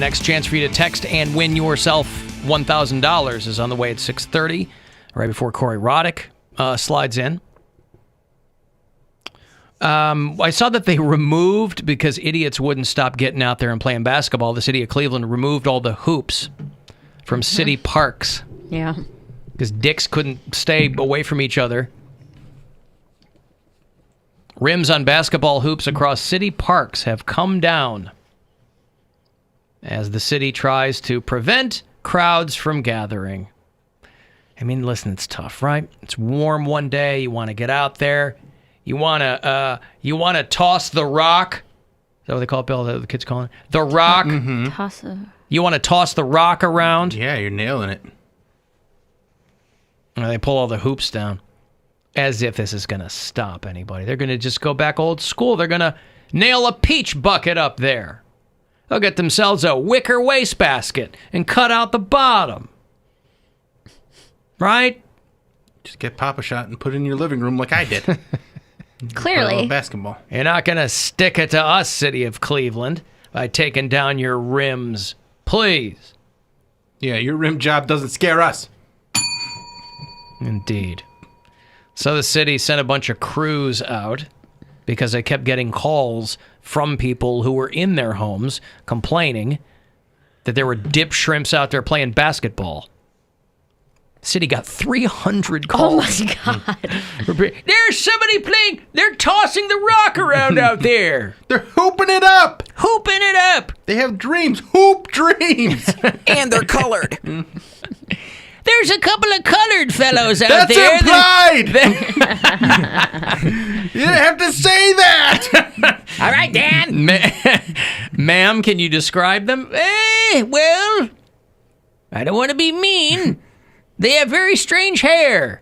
next chance for you to text and win yourself $1,000 is on the way at 6:30, right before Corey Roddick slides in. I saw that they removed, because idiots wouldn't stop getting out there and playing basketball, the city of Cleveland removed all the hoops from city parks. Yeah. Because dicks couldn't stay away from each other. Rims on basketball hoops across city parks have come down as the city tries to prevent crowds from gathering. I mean, listen, it's tough, right? It's warm one day. You want to get out there. You want to toss the rock. Is that what they call it, Bill? The kids call it? The rock. Mm-hmm. Toss it. You want to toss the rock around. Yeah, you're nailing it. And they pull all the hoops down. As if this is going to stop anybody. They're going to just go back old school. They're going to nail a peach bucket up there. They'll get themselves a wicker wastebasket and cut out the bottom. Right? Just get Papa Shot and put it in your living room like I did. Clearly. Basketball. You're not going to stick it to us, city of Cleveland, by taking down your rims. Please. Yeah, your rim job doesn't scare us. Indeed. So the city sent a bunch of crews out because they kept getting calls from people who were in their homes complaining that there were dip shrimps out there playing basketball. The city got 300 calls. Oh, my God. There's somebody playing. They're tossing the rock around out there. They're hooping it up. Hooping it up. They have dreams. Hoop dreams. And they're colored. There's a couple of colored fellows out That's there. implied. You didn't have to say that. All right, Dan. Ma'am, can you describe them? Well, I don't want to be mean. They have very strange hair.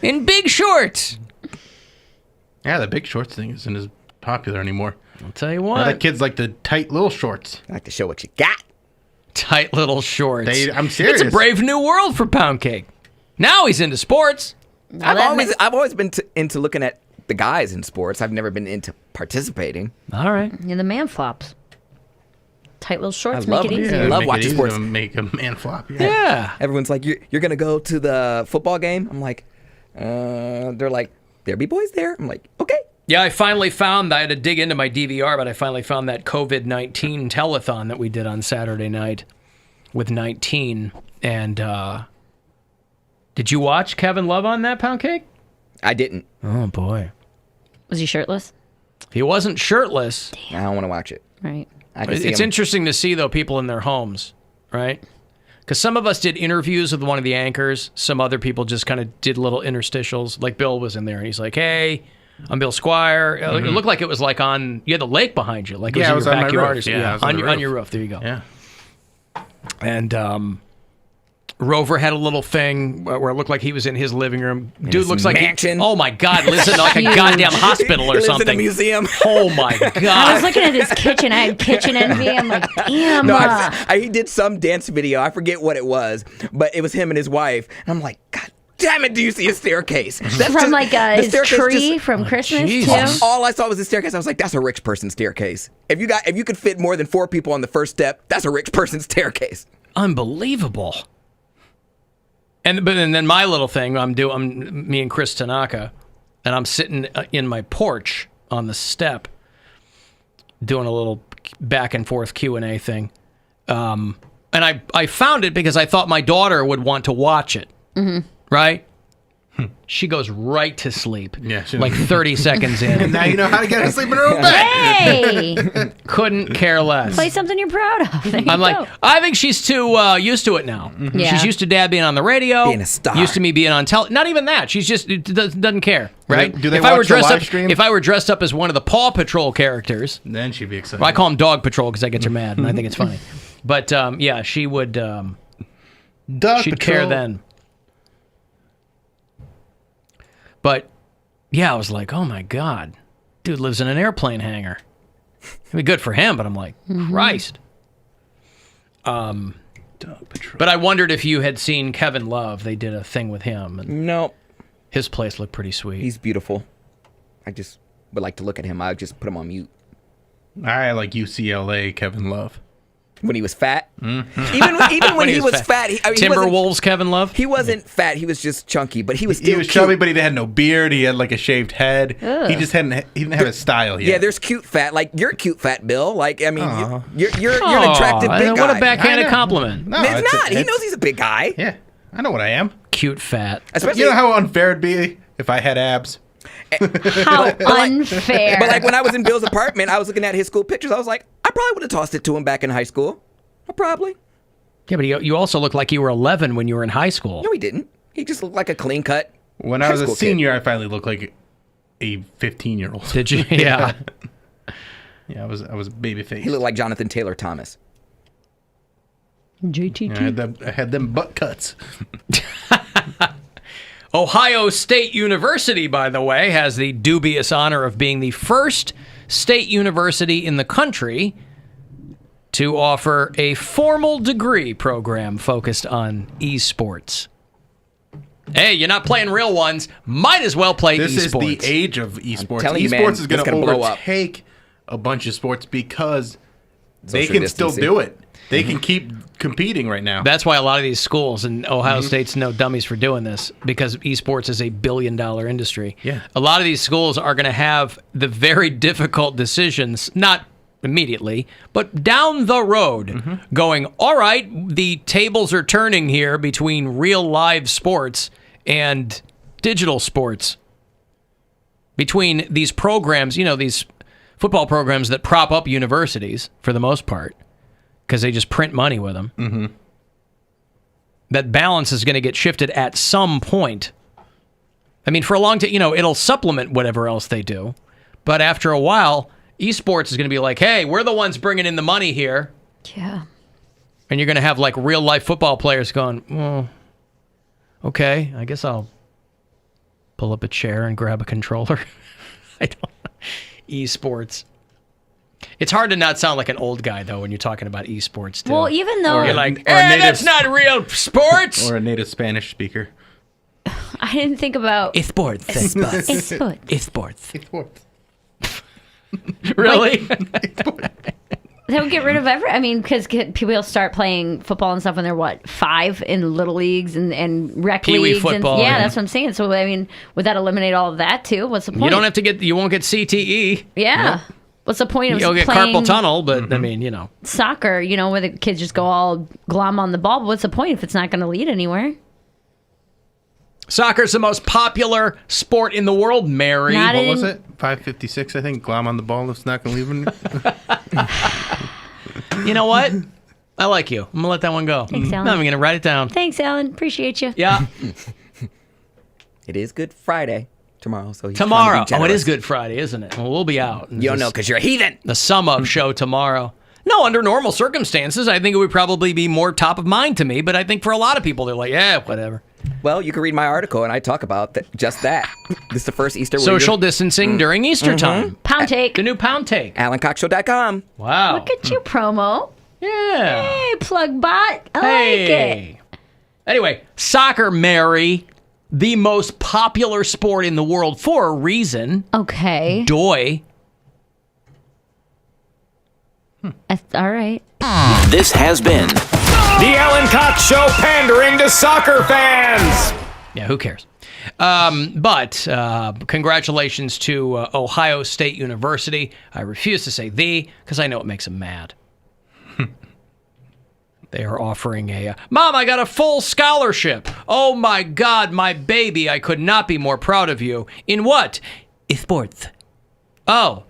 And big shorts. Yeah, the big shorts thing isn't as popular anymore. I'll tell you what. The kids like the tight little shorts. I like to show what you got. Tight little shorts. I'm serious. It's a brave new world for Poundcake. Now he's into sports. I've always been into looking at the guys in sports. I've never been into participating. All right. Yeah, the man flops. Tight little shorts I make love it them. easier. I love Make it watching easy sports. to make a man flop. Yeah. Everyone's like, you're going to go to the football game? I'm like, they're like, there be boys there. I'm like, okay. Yeah, I finally found, I had to dig into my DVR, but I finally found that COVID-19 telethon that we did on Saturday night with 19. And did you watch Kevin Love on that, Poundcake? I didn't. Oh, boy. Was he shirtless? He wasn't shirtless. I don't want to watch it. Right. I can see It's him. interesting to see, though, people in their homes, right? Because some of us did interviews with one of the anchors. Some other people just kind of did little interstitials. Like Bill was in there, and he's like, hey, I'm Bill Squire. It looked like it was like on, you had the lake behind you. Like it was in your on my backyard. roof. Or Yeah, it was on the on roof. your roof. There you go. Yeah. And Rover had a little thing where it looked like he was in his living room. Dude his looks like mansion. oh my God, listen, like a goddamn hospital or He lives something. in a museum. Oh my I God. was looking at his kitchen. I had kitchen envy. I'm like, damn. No, he did some dance video. I forget what it was, but it was him and his wife. And I'm like, God damn it, do you see a staircase? That's from like the his staircase tree from Christmas, Jesus. too. All I saw was the staircase. I was like, that's a rich person's staircase. If you could fit more than 4 people on the first step, that's a rich person's staircase. Unbelievable. And then my little thing, I'm me and Chris Tanaka, and I'm sitting in my porch on the step, doing a little back and forth Q&A thing, and I found it because I thought my daughter would want to watch it, right? She goes right to sleep, like 30 seconds in. And now you know how to get her to sleep in her own bed. Hey! Couldn't care less. Play something you're proud of. There you I'm like, go. I think she's too used to it now. Yeah. She's used to Dad being on the radio, Being a star. used to me being on television. Not even that. She's just doesn't care, right? Do they if I were watch the dressed live up, stream? if I were dressed up as one of the Paw Patrol characters, Then she'd be excited. well, I call him Dog Patrol because I get you mad, and I think it's funny. But yeah, she would. Dog She'd Patrol. care then. But yeah, I was like, oh my God, dude lives in an airplane hangar. It'd be good for him, but I'm like, Christ. Dog Patrol. But I wondered if you had seen Kevin Love. They did a thing with him, and No, his place looked pretty sweet. he's beautiful. I just would like to look at him. I would just put him on mute. I like UCLA Kevin Love. When he was fat, even when he was fat, Timberwolves, Kevin Love. He wasn't fat. He was just chunky, but he was still He was cute. chubby, but he had no beard. He had like a shaved head. Ugh. He didn't have a style yet. Yeah, there's cute fat. Like you're cute fat, Bill. Like I mean, you're an attractive big guy. What a backhanded compliment. No, It's not. He knows he's a big guy. Yeah, I know what I am. Cute fat. Especially, You know how unfair it'd be if I had abs? How unfair. But like when I was in Bill's apartment, I was looking at his school pictures. I was like, I probably would have tossed it to him back in high school. Probably. Yeah, but you also look like you were 11 when you were in high school. No, he didn't. He just looked like a clean cut. When I was a senior, I finally looked like a 15-year-old. Did you? Yeah. Yeah, I was baby face. He looked like Jonathan Taylor Thomas. JTT. I had them butt cuts. Ohio State University, by the way, has the dubious honor of being the first state university in the country to offer a formal degree program focused on eSports. Hey, you're not playing real ones. Might as well play This eSports. is the age of eSports. telling you, man, Esports is going it's to gonna blow up. overtake a bunch of sports because they Social can still distancing. do it. They can keep competing right now. That's why a lot of these schools, and Ohio State's no dummies for doing this, because esports is a billion-dollar industry. Yeah. A lot of these schools are going to have the very difficult decisions, not immediately, but down the road, going, all right, the tables are turning here between real live sports and digital sports. Between these programs, these football programs that prop up universities, for the most part, because they just print money with them. Mm-hmm. That balance is going to get shifted at some point. I mean, for a long time, it'll supplement whatever else they do. But after a while, esports is going to be like, hey, we're the ones bringing in the money here. Yeah. And you're going to have like real life football players going, well, okay, I guess I'll pull up a chair and grab a controller. I don't know. Esports. It's hard to not sound like an old guy, though, when you're talking about esports, too. Well, even though You're like, or a native- that's not real sports. Or a native Spanish speaker. I didn't think about Esports. esports. Esports. Really? They would get rid of because people will start playing football and stuff when they're 5 in little leagues and rec Pee-wee leagues. football, And, yeah. that's what I'm saying. So would that eliminate all of that too? What's the point? You don't have to you won't get CTE. Yeah. What's the point of You'll get playing carpal tunnel, but I mean, soccer? Where the kids just go all glom on the ball. But what's the point if it's not going to lead anywhere? Soccer's the most popular sport in the world, Mary. Not What was it? 556, I think. Glom on the ball. It's not going to leave him. You know what? I like you. I'm going to let that one go. Thanks, Alan. I'm going to write it down. Thanks, Alan. Appreciate you. Yeah. It is Good Friday tomorrow, so he's Tomorrow. trying to be Oh, it is generous. Good Friday, isn't it? Well, we'll be out. You don't know because you're a heathen. The sum up show tomorrow. No, under normal circumstances, I think it would probably be more top of mind to me, but I think for a lot of people, they're like, yeah, whatever. Well, you can read my article, and I talk about just that. This is the first Easter. Social distancing during Easter time. Poundcake. The new Poundcake. AlanCoxShow.com. Wow. Look at you, promo. Yeah. Hey, plug bot. I like it. Hey. Anyway, soccer, Mary, the most popular sport in the world for a reason. Okay. Doy. That's all right. This has been The Alan Cox Show, pandering to soccer fans. Yeah, who cares? But congratulations to Ohio State University. I refuse to say the because I know it makes them mad. They are offering Mom, I got a full scholarship. Oh my God, my baby, I could not be more proud of you. In what? Esports. Oh,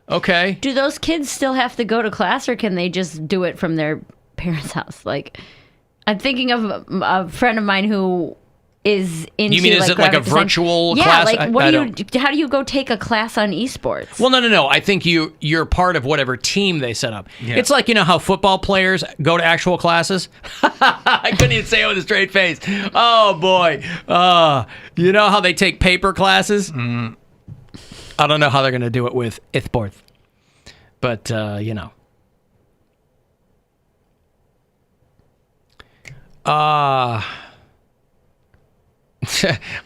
okay. Do those kids still have to go to class, or can they just do it from their parents' house? Like, I'm thinking of a friend of mine who is into. You mean, is it like a graphic design. virtual yeah, class? like what I do you? How do you go take a class on esports? Well, no. I think you're part of whatever team they set up. Yeah. It's like, how football players go to actual classes? I couldn't even say it with a straight face. Oh, boy. You know how they take paper classes? I don't know how they're going to do it with esports. But,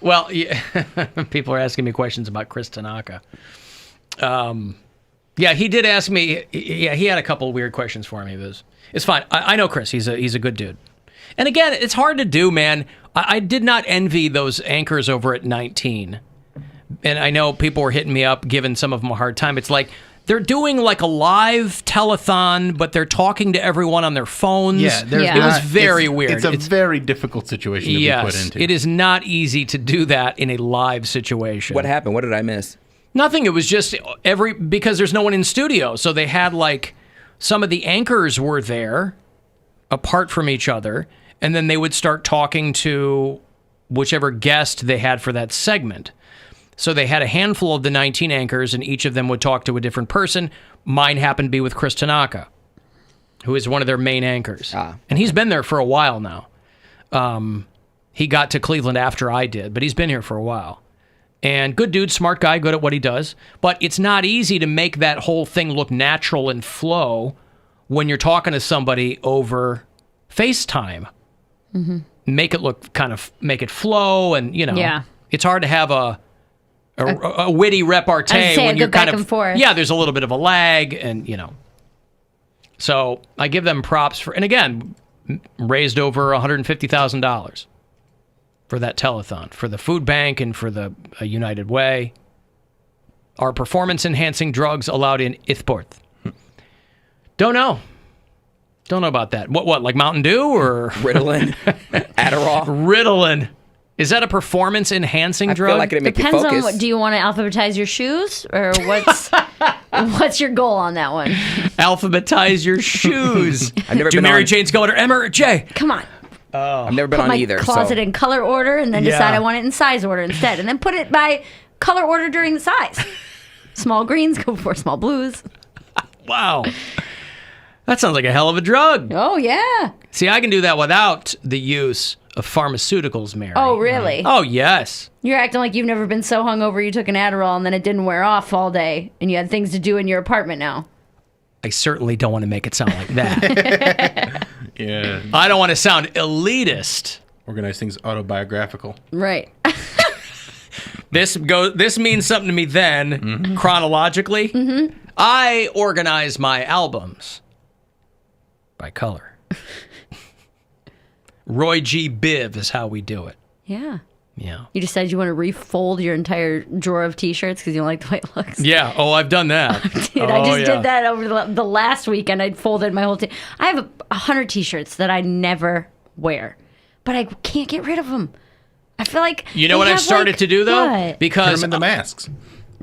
well, yeah, people are asking me questions about Chris Tanaka. Yeah, he did ask me. Yeah, he had a couple of weird questions for me. It's fine. I know Chris. He's a good dude. And again, it's hard to do, man. I did not envy those anchors over at 19. And I know people were hitting me up, giving some of them a hard time. It's like they're doing like a live telethon, but they're talking to everyone on their phones. Yeah, Yeah. It was very weird. It's a very difficult situation to be put into. It is not easy to do that in a live situation. What happened? What did I miss? Nothing. It was just because there's no one in studio. So they had like some of the anchors were there apart from each other. And then they would start talking to whichever guest they had for that segment. So they had a handful of the 19 anchors, and each of them would talk to a different person. Mine happened to be with Chris Tanaka, who is one of their main anchors. And he's been there for a while now. He got to Cleveland after I did, but he's been here for a while. And good dude, smart guy, good at what he does. But it's not easy to make that whole thing look natural and flow when you're talking to somebody over FaceTime. Mm-hmm. Make it flow, and it's hard to have a witty repartee when you're kind back of and forth. Yeah, there's a little bit of a lag, and so I give them props for, and again, raised over $150,000 for that telethon, for the food bank and for the United Way. Are performance enhancing drugs allowed in eSports? Don't know about that. What, like Mountain Dew or Ritalin, Adderall. Ritalin? Is that a performance enhancing I drug? feel like it'd make you Depends focus. on what. Do you want to alphabetize your shoes, or what's your goal on that one? Alphabetize your shoes. I've never Do been Mary on. Jane's go to M or J? Come on. I've never been Put on my either. closet so. in color order, and then decide I want it in size order instead, and then put it by color order during the size. Small greens go before small blues. Wow. That sounds like a hell of a drug. Oh yeah. See, I can do that without the use of pharmaceuticals, Mary. Oh really? Oh, yes. You're acting like you've never been so hungover you took an Adderall and then it didn't wear off all day, and you had things to do in your apartment now. I certainly don't want to make it sound like that. Yeah. I don't want to sound elitist. Organize things autobiographical. Right. This means something to me then, chronologically. Mm-hmm. I organize my albums by color. Roy G. Biv is how we do it. Yeah. Yeah. You decided you want to refold your entire drawer of T-shirts because you don't like the way it looks. Yeah. Oh, I've done that. Dude, I just did that over the last weekend. I folded my whole I have 100 T-shirts that I never wear, but I can't get rid of them. I feel like You know they what I've have, started like, to do, though? what? Turn Because them into masks.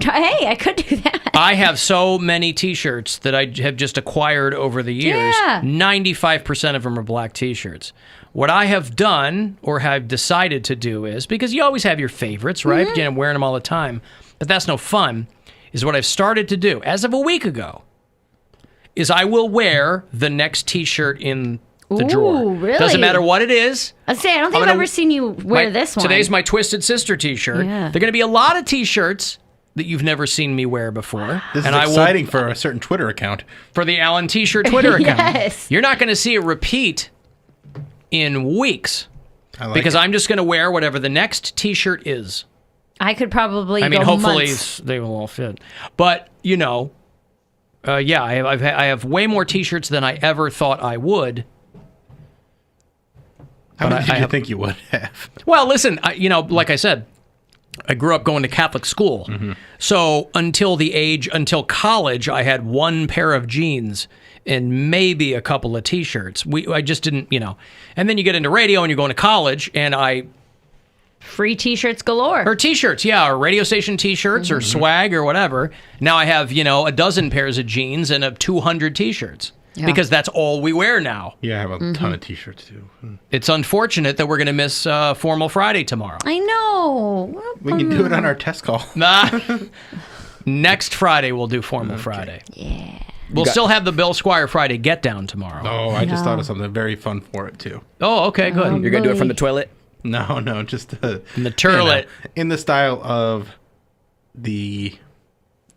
Hey, I could do that. I have so many T-shirts that I have just acquired over the years. Yeah. 95% of them are black T-shirts. What I have done or have decided to do is, because you always have your favorites, right? Mm-hmm. I'm wearing them all the time, but that's no fun, is what I've started to do, as of a week ago, is I will wear the next T-shirt in the drawer. really? Doesn't matter what it is. I was saying, I don't think I'm I've gonna- ever seen you wear My- this one. Today's my Twisted Sister T-shirt. Yeah. There are going to be a lot of T-shirts that you've never seen me wear before. This and is I will exciting for a certain Twitter account. for the Alan T-shirt Twitter account. Yes. You're not going to see a repeat in weeks I like because it. I'm just going to wear whatever the next T-shirt is. I could probably. I mean, go hopefully months. they will all fit. But yeah, I have way more T-shirts than I ever thought I would. How many I did you have- think you would have? Well, listen, like I said, I grew up going to Catholic school. Mm-hmm. So until college, I had one pair of jeans and maybe a couple of T-shirts. I just didn't, And then you get into radio and you're going to college, and Free T-shirts galore. or T-shirts, yeah, or radio station T-shirts or swag or whatever. Now I have, a dozen pairs of jeans and 200 T-shirts. Yeah. Because that's all we wear now. Yeah, I have a ton of T-shirts too. It's unfortunate that we're going to miss Formal Friday tomorrow. I know. What a We can do it on our test call. Nah. Next Friday we'll do Formal Friday. Yeah. We'll still have the Bill Squire Friday Get Down tomorrow. Oh, I just thought of something very fun for it too. Oh, okay, good. You're gonna do it from the toilet? No, just In the turlet. in the style of the,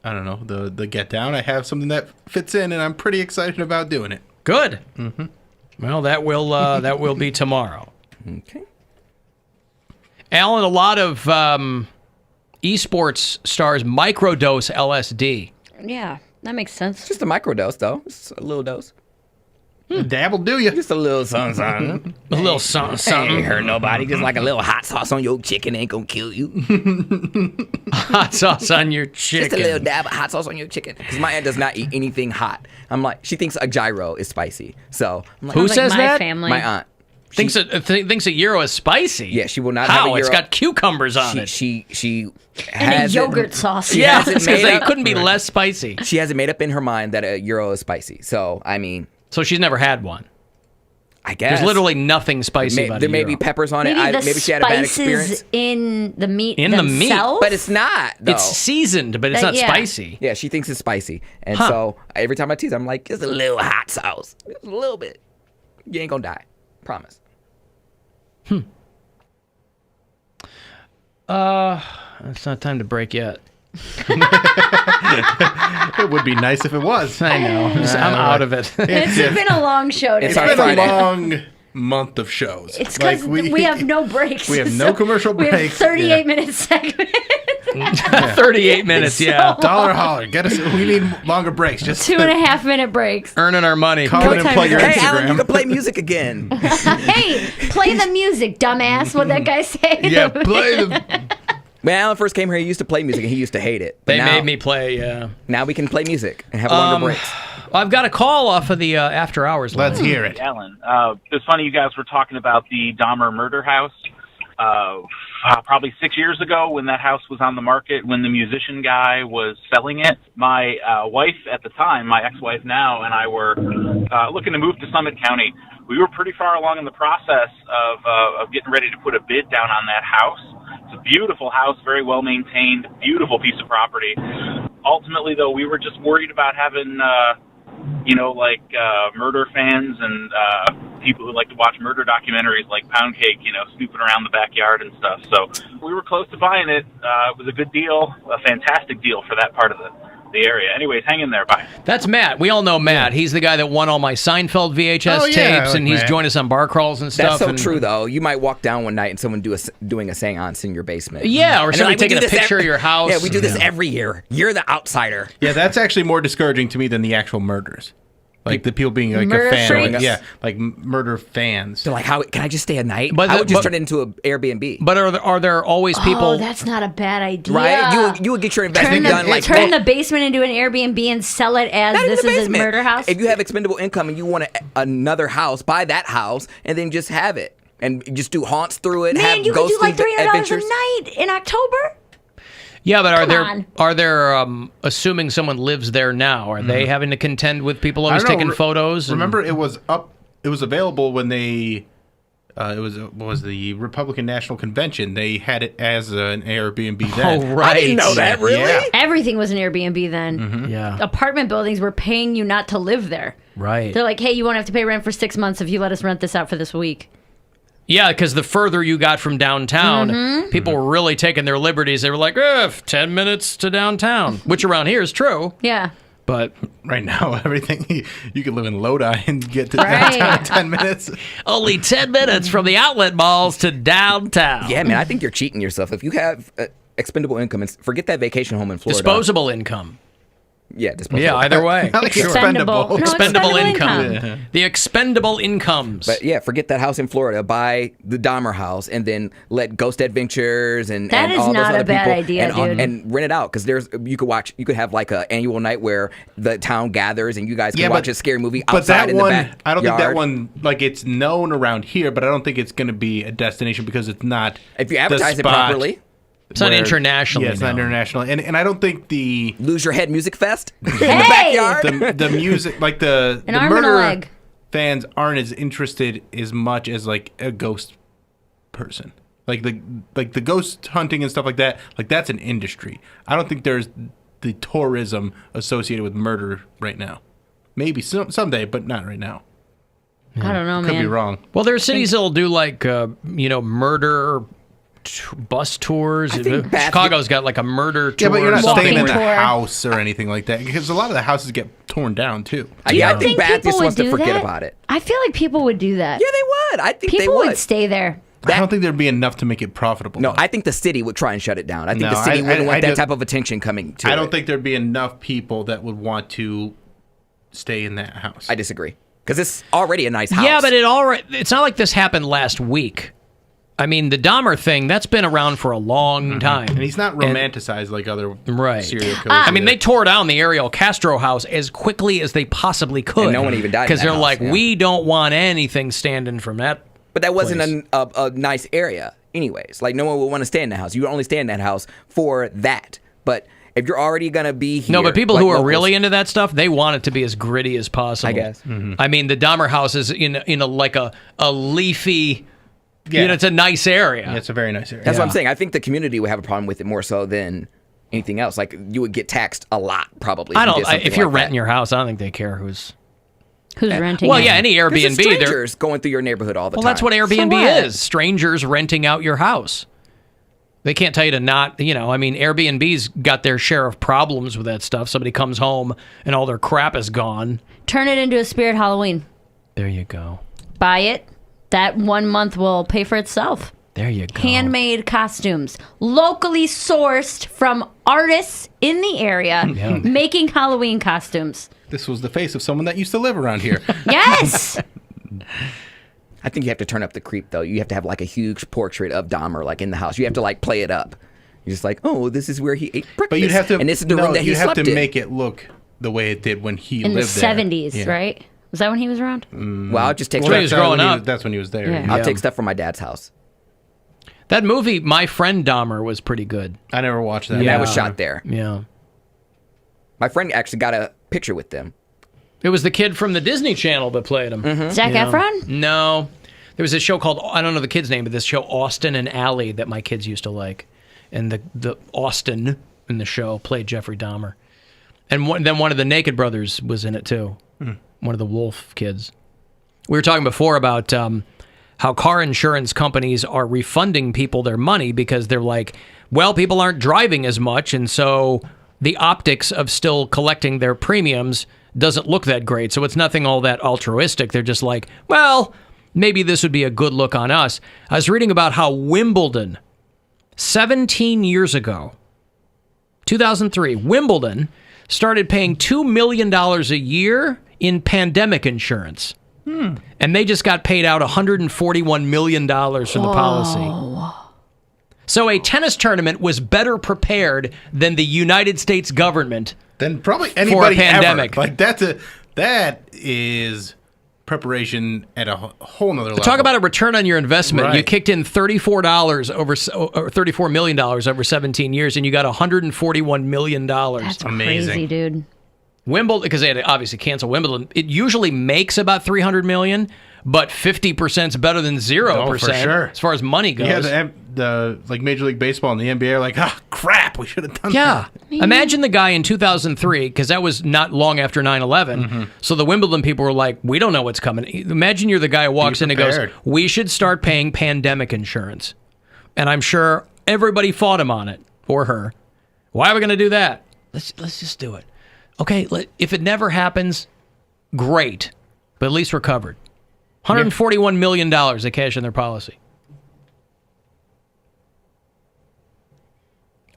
I don't know, the Get Down. I have something that fits in, and I'm pretty excited about doing it. Good. Mm-hmm. Well, that will be tomorrow. Okay. Alan, a lot of eSports stars microdose LSD. Yeah. That makes sense. Just a microdose, though. Just a little dose. A dab will do you. Just a little something. A little something, Ain't something. hurt nobody. Just like a little hot sauce on your chicken ain't gonna kill you. Hot sauce on your chicken. Just a little dab of hot sauce on your chicken. Because my aunt does not eat anything hot. I'm like, she thinks a gyro is spicy. So I'm like, Who Like says my that? family. my aunt. Thinks a gyro is spicy. Yeah, she will not How? have a It's gyro. got cucumbers on it. She And a has yogurt sauce. Yeah, has it because made they up. couldn't be less spicy. She has it made up in her mind that a gyro is spicy. So I mean, So she's never had one. I guess There's literally nothing spicy about there a may be gyro. peppers on it. Maybe the Maybe she had a bad spices experience. in the meat In the meat. themselves? But it's not. Though. It's seasoned, but it's That- not yeah. spicy. Yeah, she thinks it's spicy, and Huh. so every time I tease, I'm like, just a little hot sauce, just a little bit. You ain't gonna die, promise. It's not time to break yet. It would be nice if it was. I know. I'm out of it. It's been a long show today. It's It's our been Friday. a long month of shows. It's because we have no breaks. we have no commercial We have breaks. 38-minute segment. 38 minutes, yeah. Dollar holler. Get us. We need longer breaks. Just 2.5-minute breaks. Earning our money. call No in and time plug your for Hey, Instagram. Alan, you can play music again. Hey, play the music, dumbass. What that guy say? Yeah, play the. When Alan first came here, he used to play music, and he used to hate it. But They now, made me play, yeah. Now we can play music and have longer breaks. I've got a call off of the after hours line. Let's hear it. Alan, it's funny you guys were talking about the Dahmer murder house. Probably 6 years ago when that house was on the market, when the musician guy was selling it, my wife at the time, my ex-wife now, and I were looking to move to Summit County. We were pretty far along in the process of getting ready to put a bid down on that house. It's a beautiful house, very well maintained, beautiful piece of property. Ultimately, though, we were just worried about having, murder fans and people who like to watch murder documentaries like Poundcake, snooping around the backyard and stuff. So we were close to buying it. It was a good deal, a fantastic deal for that part of the area. Anyways, hang in there. Bye. That's Matt. We all know Matt. He's the guy that won all my Seinfeld VHS Oh, yeah, I tapes, like and he's Matt. joined us on bar crawls and stuff. That's so and- true, though. You might walk down one night and someone doing a seance in your basement. Yeah, or And they're somebody like, "We taking do a this picture of your house. Yeah, we do this every year. You're the outsider. Yeah, that's actually more discouraging to me than the actual murders. Like the people being like Murder a fan. freaks? Like, yeah, like murder fans. They're like, how can I just stay a night? But I the- would just but- turn it into an Airbnb. But are there always people? Oh, that's not a bad idea. Right? You would get your investment done like turn the basement into an Airbnb and sell it as Not in this the is a basement. murder house. If you have expendable income and you want another house, buy that house and then just have it and just do haunts through it. Man, have you could do ghostly like $300 adventures. a night in October. Yeah, but Come are there assuming someone lives there now? Are they having to contend with people always I don't know, taking photos? and- Remember, it was available when they. What was the Republican National Convention? They had it as an Airbnb then. Oh, right. I didn't know that. Really? Yeah. Everything was an Airbnb then. Yeah. Apartment buildings were paying you not to live there. Right. They're like, hey, you won't have to pay rent for 6 months if you let us rent this out for this week. Yeah, because the further you got from downtown, Mm-hmm. people were really taking their liberties. They were like, 10 minutes to downtown, which around here is true. Yeah. But Right now, everything you can live in Lodi and get to Right. downtown in 10 minutes. only 10 minutes from the outlet malls to downtown. Yeah, man, I think you're cheating yourself. If you have expendable income, and forget that vacation home in Florida. Disposable income. Yeah, disposable. Yeah, either way. I like Expendable. expendable. No, Expendable income. income. The expendable incomes. But yeah, forget that house in Florida. Buy the Dahmer house, and then let Ghost Adventures and That and is all those not a other bad people idea, and, dude. and rent it out because you could have like an annual night where the town gathers and you guys can watch a scary movie But outside that in one, the back. I don't think that one, like, it's known around here, but I don't think it's going to be a destination because it's not. If you the advertise it spot properly, it's not where- internationally. Yeah, it's not known. international, and I don't think the Lose Your Head Music Fest in the Hey! backyard. the music, like the An arm and a murder leg. fans aren't as interested as much as like a ghost person. Like the ghost hunting and stuff like that. Like that's an industry. I don't think there's the tourism associated with murder right now. Maybe someday, but not right now. I don't know, Could man. be wrong. Well, there are cities that'll do like, murder bus tours. think Bath- Chicago's got like a murder tour. Yeah, but you're not Walking staying in the tour. house or anything like that because a lot of the houses get torn down too. Yeah, I You think Bath people just would wants to do forget that? about it. I feel like people would do that. Yeah, they would. I think People they would. would stay there. I don't think there'd be enough to make it profitable. No, though. I think the city would try and shut it down. I think No, the city wouldn't want that don't- type of attention coming to it. I don't think there'd be enough people that would want to stay in that house. I disagree. Because it's already a nice house. Yeah, but it's not like this happened last week. I mean, the Dahmer thing, that's been around for a long time. And he's not romanticized like other Right. serial killers. I mean, they tore down the Ariel Castro house as quickly as they possibly could. And no one even died in because that they're house, like, yeah. we don't want anything standing from that. But that wasn't place. a nice area, anyways. Like, no one would want to stay in that house. You would only stay in that house for that. But if you're already going to be here... No, but people like who are locals- really into that stuff, they want it to be as gritty as possible. I guess. I mean, the Dahmer house is in a like a leafy. Yeah. You know, it's a nice area. Yeah, it's a very nice area. That's what I'm saying. I think the community would have a problem with it more so than anything else. Like, you would get taxed a lot, probably. I you don't. did something If you're like renting that. your house, I don't think they care who's. Who's renting? Well, it? yeah, any There's Airbnb. just strangers going through your neighborhood all the time. Well, that's what Airbnb what? is. Strangers renting out your house. They can't tell you to not, I mean, Airbnb's got their share of problems with that stuff. Somebody comes home and all their crap is gone. Turn it into a Spirit Halloween. There you go. Buy it. That 1 month will pay for itself. There you go. Handmade costumes, locally sourced from artists in the area, making Halloween costumes. This was the face of someone that used to live around here. Yes. I think you have to turn up the creep, though. You have to have, like, a huge portrait of Dahmer, like, in the house. You have to, like, play it up. You're just like, oh, this is where he ate breakfast. But you'd have to... And this is the room that he you'd have slept to in. make it look the way it did when he In the lived there. 70s, Yeah. right? Was that when he was around? Well, I'll just take Well, he was stuff. growing up. That's when he was there. Yeah. I'll take stuff from my dad's house. That movie, My Friend Dahmer, was pretty good. I never watched that. And Yeah. that was shot there. Yeah. My friend actually got a picture with them. It was the kid from the Disney Channel that played him. Zac Efron? No. There was a show called, I don't know the kid's name, but this show, Austin and Ally, that my kids used to like. And the Austin in the show played Jeffrey Dahmer. And then one of the Naked Brothers was in it, too. One of the Wolf kids. We were talking before about how car insurance companies are refunding people their money because they're like, well, people aren't driving as much, and so the optics of still collecting their premiums doesn't look that great. So it's nothing all that altruistic. They're just like, well, maybe this would be a good look on us. I was reading about how Wimbledon, 17 years ago, 2003, Wimbledon started paying $2 million a year in pandemic insurance. And they just got paid out $141 million for the policy. So a tennis tournament was better prepared than the United States government. Then probably anybody pandemic. ever. Like that is preparation at a whole nother level. Talk about a return on your investment. Right. You kicked in $34 million over 17 years, and you got $141 million. That's Amazing. crazy, dude. Wimbledon, because they had to obviously cancel Wimbledon. It usually makes about $300 million, but 50% is better than 0%. Oh, for sure. As far as money goes. Yeah, the like Major League Baseball and the NBA are like, crap, we should have done Yeah. that. Imagine the guy in 2003, because that was not long after 9/11. So the Wimbledon people were like, we don't know what's coming. Imagine you're the guy who walks in and goes, prepared. we should start paying pandemic insurance. And I'm sure everybody fought him on it, or her. Why are we going to do that? Let's just do it. Okay, if it never happens, great. But at least we're covered. $141 million they cash in their policy.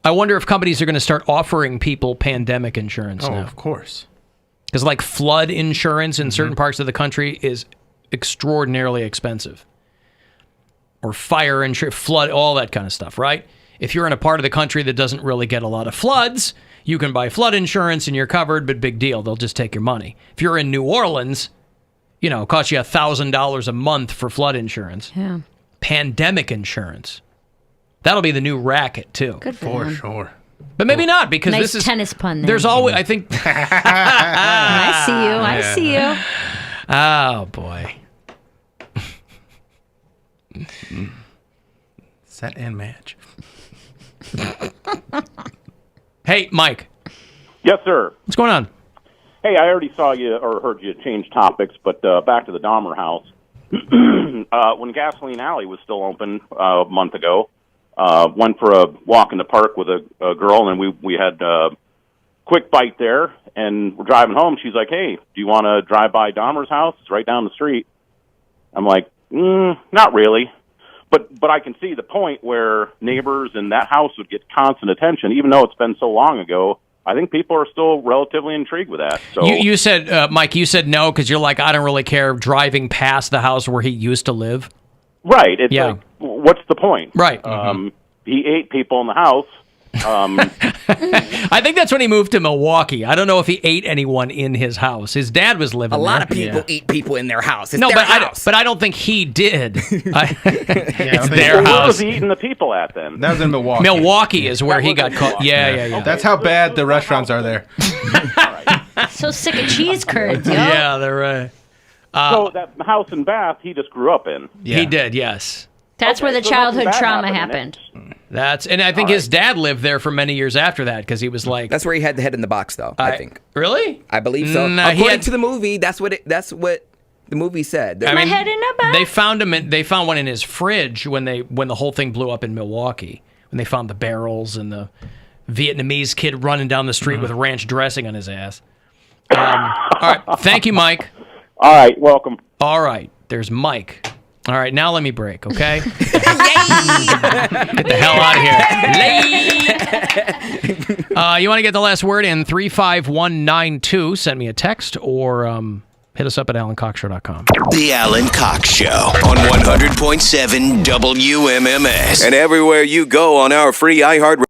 I wonder if companies are going to start offering people pandemic insurance Oh, now. of course. Because like flood insurance in certain parts of the country is extraordinarily expensive. Or fire insurance, flood, all that kind of stuff, right? If you're in a part of the country that doesn't really get a lot of floods, you can buy flood insurance and you're covered, but big deal. They'll just take your money. If you're in New Orleans, it costs you $1,000 a month for flood insurance. Yeah. Pandemic insurance. That'll be the new racket, too. Good for, For him. sure. But maybe not, because Nice this is... tennis pun there. There's always, I think... I see you. I see you. Oh, boy. Set and match. Hey, Mike, Yes, sir. what's going on? Hey, I already saw you or heard you change topics, but back to the Dahmer house. When Gasoline Alley was still open a month ago, went for a walk in the park with a girl, and we had a quick bite there, and we're driving home. She's like, hey, do you want to drive by Dahmer's house? It's right down the street. I'm like, not really. But I can see the point where neighbors and that house would get constant attention, even though it's been so long ago. I think people are still relatively intrigued with that. So You said, Mike, you said no because you're like, I don't really care driving past the house where he used to live. right, it's like, what's the point? Right. He ate people in the house. I think that's when he moved to Milwaukee. I don't know if he ate anyone in his house. His dad was living A there. lot of people eat people in their house. It's No, their house. but I don't think he did. It's their their Where was house. he eating the people at then? That was in Milwaukee. Milwaukee is where That he was got in caught. Milwaukee. Yeah. That's how bad the restaurants are there. So sick of cheese curds, yo. Yeah, they're right. So that house and bath he just grew up in. Yeah. He did, yes. That's where the so nothing childhood bad trauma happened happened. And I think his dad lived there for many years after that because he was like, That's where he had the head in the box, though. I think. Really? I believe so. Nah, he According had- to the movie, that's what the movie said. My head in a bag. They found one in his fridge when the whole thing blew up in Milwaukee. When they found the barrels and the Vietnamese kid running down the street with ranch dressing on his ass. All right. Thank you, Mike. All right, welcome. All right. There's Mike. All right. Now let me break, okay? Get the hell out of here. You want to get the last word in 35192. Send me a text or hit us up at alancoxshow.com. The Alan Cox Show on 100.7 WMMS. And everywhere you go on our free iHeart